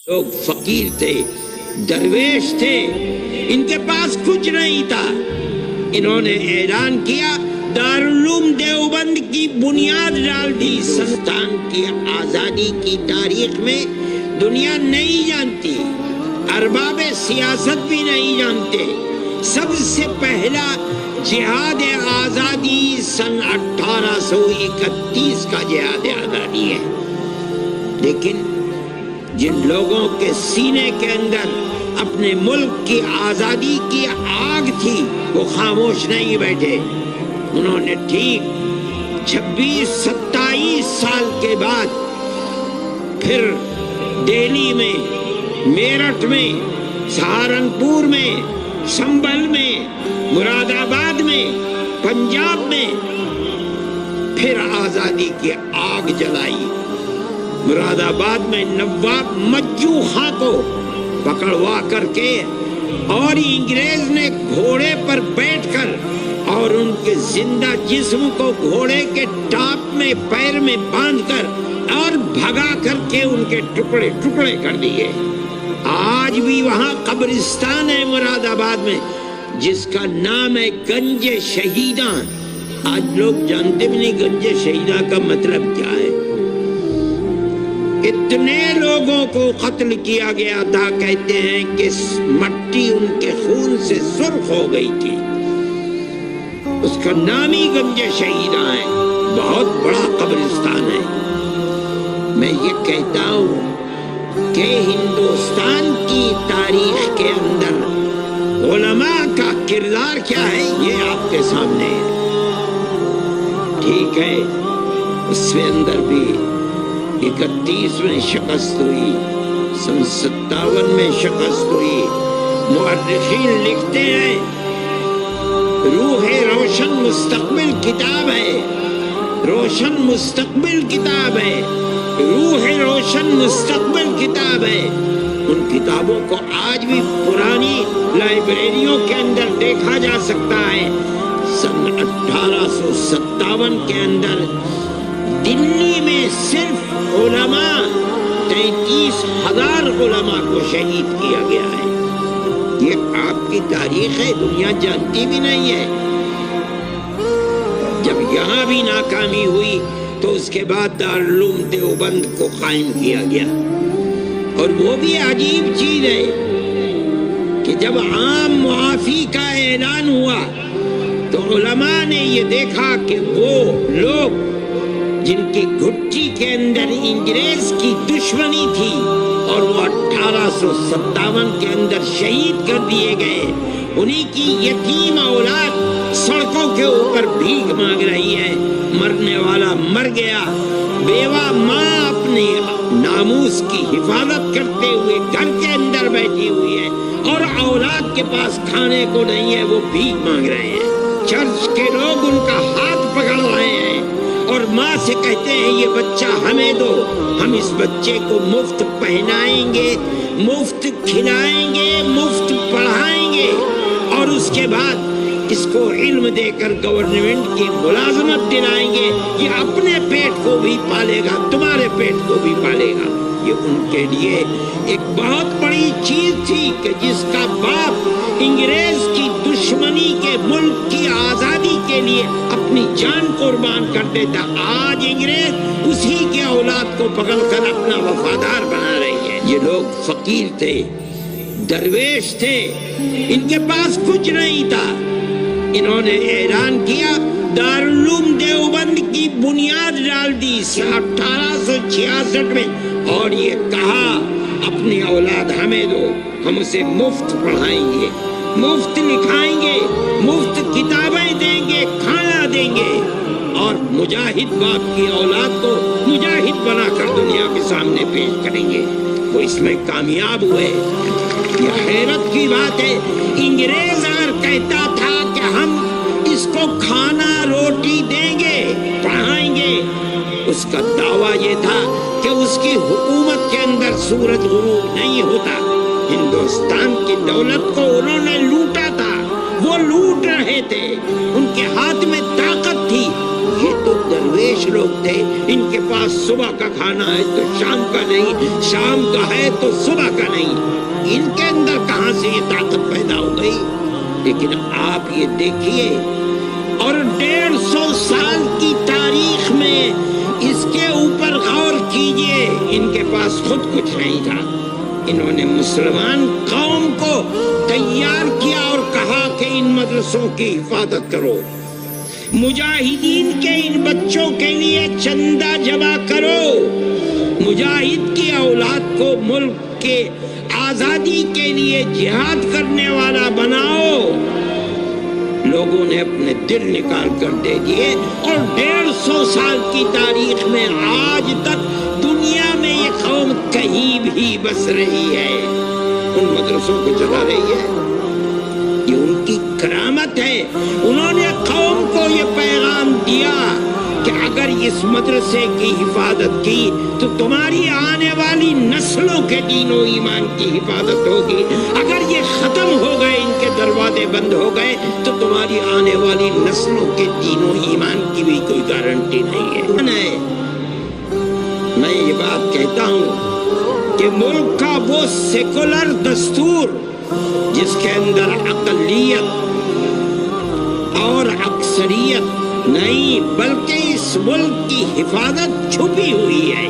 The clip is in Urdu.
لوگ فقیر تھے، درویش تھے، ان کے پاس کچھ نہیں تھا. انہوں نے اعلان کیا، دارالعلوم دیوبند کی بنیاد ڈال دی. سلطان کی آزادی کی تاریخ میں دنیا نہیں جانتی، ارباب سیاست بھی نہیں جانتے. سب سے پہلا جہاد آزادی سن 1831 کا جہاد آزادی ہے. لیکن جن لوگوں کے سینے کے اندر اپنے ملک کی آزادی کی آگ تھی وہ خاموش نہیں بیٹھے. انہوں نے ٹھیک 26-27 سال کے بعد پھر دہلی میں، میرٹھ میں، سہارنپور میں، سنبھل میں، مراد آباد میں، پنجاب میں پھر آزادی کی آگ جلائی. مراد آباد میں نواب مجو خاں کو پکڑوا کر کے اور انگریز نے گھوڑے پر بیٹھ کر اور ان کے زندہ جسم کو گھوڑے کے ٹاپ میں پیر میں باندھ کر اور بھگا کر کے ان کے ٹکڑے ٹکڑے کر دیے. آج بھی وہاں قبرستان ہے مراد آباد میں جس کا نام ہے گنج شہیداں. آج لوگ جانتے بھی نہیں گنج شہیداں کا مطلب کیا ہے. اتنے لوگوں کو قتل کیا گیا تھا، کہتے ہیں کہ مٹی ان کے خون سے سرخ ہو گئی تھی. اس کا نام ہی گنج شہیداں ہے. بہت بڑا قبرستان ہے. میں یہ کہتا ہوں کہ ہندوستان کی تاریخ کے اندر علماء کا کردار کیا ہے یہ آپ کے سامنے ہے. ٹھیک ہے، اس کے اندر بھی 31 میں شکست ہوئی، سن 57 میں شکست ہوئی. مؤرخین لکھتے ہیں روح روشن مستقبل کتاب ہے، روشن مستقبل کتاب ہے، روح روشن مستقبل کتاب ہے. ان کتابوں کو آج بھی پرانی لائبریریوں کے اندر دیکھا جا سکتا ہے. سن 1857 کے اندر دلی میں صرف علماء 33,000 علماء کو شہید کیا گیا ہے. یہ آپ کی تاریخ ہے، دنیا جانتی بھی نہیں ہے. جب یہاں بھی ناکامی ہوئی تو اس کے بعد دارالعلوم دیوبند کو قائم کیا گیا. اور وہ بھی عجیب چیز ہے کہ جب عام معافی کا اعلان ہوا تو علماء نے یہ دیکھا کہ وہ لوگ جن کی گھٹی کے اندر انگریز کی دشمنی تھی اور وہ 1857 کے اندر شہید کر دیے گئے، انہی کی یتیم اولاد سڑکوں کے اوپر بھیک مانگ رہی ہے. مرنے والا مر گیا، بیوہ ماں اپنے ناموس کی حفاظت کرتے ہوئے گھر کے اندر بیٹھی ہوئی ہے اور اولاد کے پاس کھانے کو نہیں ہے، وہ بھیک مانگ رہے ہیں. چرچ کے لوگ ان کا ہاتھ پکڑ رہے ہیں اور ماں سے کہتے ہیں یہ بچہ ہمیں دو، ہم اس بچے کو مفت پہنائیں گے، مفت کھلائیں گے، مفت پڑھائیں گے اور اس کے بعد اس کو علم دے کر گورنمنٹ کی ملازمت دلائیں گے. یہ اپنے پیٹ کو بھی پالے گا، تمہارے پیٹ کو بھی پالے گا. یہ ان کے لیے ایک بہت بڑی چیز تھی کہ جس کا باپ انگریز کی دشمنی کے ملک کی آزادی کے لیے اپنی جان قربان کر دیتا. آج انگریز اسی کے اولاد کو پکڑ کر اپنا وفادار بنا رہی ہے. یہ لوگ فقیر تھے، درویش تھے، ان کے پاس کچھ نہیں تھا. انہوں نے اعلان کیا، دارالعلوم دیوبند کی بنیاد ڈال دی 1866 میں اور یہ کہا اپنی اولاد ہمیں دو، ہم اسے مفت پڑھائیں گے، مفت لکھائیں گے، مفت کتابیں دیں گے، کھانا دیں گے اور مجاہد باپ کی اولاد کو مجاہد بنا کر دنیا کے سامنے پیش کریں گے. وہ اس میں کامیاب ہوئے. یہ حیرت کی بات ہے، انگریز اگر کہتا تھا کہ ہم اس کو کھانا روٹی دیں گے، پڑھائیں گے، اس کا دعویٰ یہ تھا کہ اس کی حکومت کے اندر سورج غروب نہیں ہوتا. ہندوستان کی دولت کو انہوں نے لوٹا تھا وہ لوٹ رہے تھے، ان کے ہاتھ میں طاقت تھی۔ یہ تو درویش لوگ تھے، ان کے پاس صبح کا کھانا ہے تو شام کا نہیں، شام کا ہے تو صبح کا نہیں۔ ان کے اندر کہاں سے یہ طاقت پیدا ہو گئی؟ لیکن آپ یہ دیکھیے، اور 150 سال کی تاریخ میں اس کے اوپر غور کیجئے، ان کے پاس خود کچھ نہیں تھا، انہوں نے مسلمان قوم کو تیار کیا اور کہا کہ ان مدرسوں کی حفاظت کرو، مجاہدین کے ان بچوں کے لیے چندہ جمع کرو، مجاہد کی اولاد کو ملک کے آزادی کے لیے جہاد کرنے والا بناؤ۔ لوگوں نے اپنے دل نکال کر دے دیے، اور 150 سال کی تاریخ میں آج تک دنیا میں یہ قوم کہیں بھی بس رہی ہے، ان مدرسوں کو چلا رہی ہے۔ یہ ان کی کرامت ہے۔ انہوں نے قوم کو یہ پیغام دیا کہ اگر اس مدرسے کی حفاظت کی تو تمہاری آنے والی نسلوں کے دین و ایمان کی حفاظت ہوگی، اگر یہ ختم ہو گئے، ان کے دروازے بند ہو گئے، تو تمہاری آنے والی نسلوں کے دین و ایمان کی بھی کوئی گارنٹی نہیں ہے۔ میں یہ بات کہتا ہوں کہ ملک کا وہ سیکولر دستور جس کے اندر اقلیت اور اکثریت نہیں بلکہ اس ملک کی حفاظت چھپی ہوئی ہے،